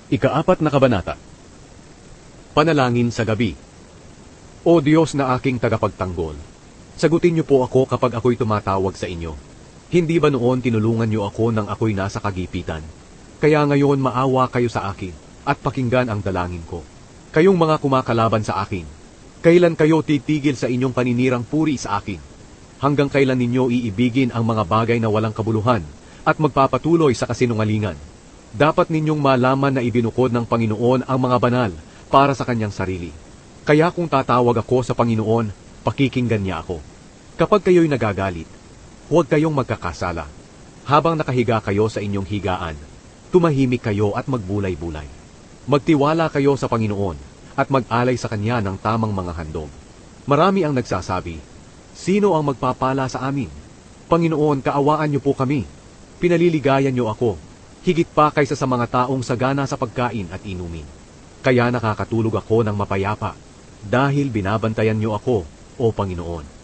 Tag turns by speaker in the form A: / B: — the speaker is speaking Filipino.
A: Ika-4 na kabanata. Panalangin sa gabi. O Diyos na aking tagapagtanggol, sagutin niyo po ako kapag ako'y tumatawag sa inyo. Hindi ba noon tinulungan niyo ako nang ako'y nasa kagipitan? Kaya ngayon maawa kayo sa akin at pakinggan ang dalangin ko. Kayong mga kumakalaban sa akin, kailan kayo titigil sa inyong paninirang puri sa akin? Hanggang kailan ninyo iibigin ang mga bagay na walang kabuluhan at magpapatuloy sa kasinungalingan? Dapat ninyong malaman na ibinukod ng Panginoon ang mga banal para sa kanyang sarili. Kaya kung tatawag ako sa Panginoon, pakikinggan niya ako. Kapag kayo'y nagagalit, huwag kayong magkakasala. Habang nakahiga kayo sa inyong higaan, tumahimik kayo at magbulay-bulay. Magtiwala kayo sa Panginoon at mag-alay sa Kanya ng tamang mga handog. Marami ang nagsasabi, sino ang magpapala sa amin? Panginoon, kaawaan niyo po kami. Pinaliligayan niyo ako, higit pa kaysa sa mga taong sagana sa pagkain at inumin. Kaya nakakatulog ako ng mapayapa, dahil binabantayan niyo ako, O Panginoon.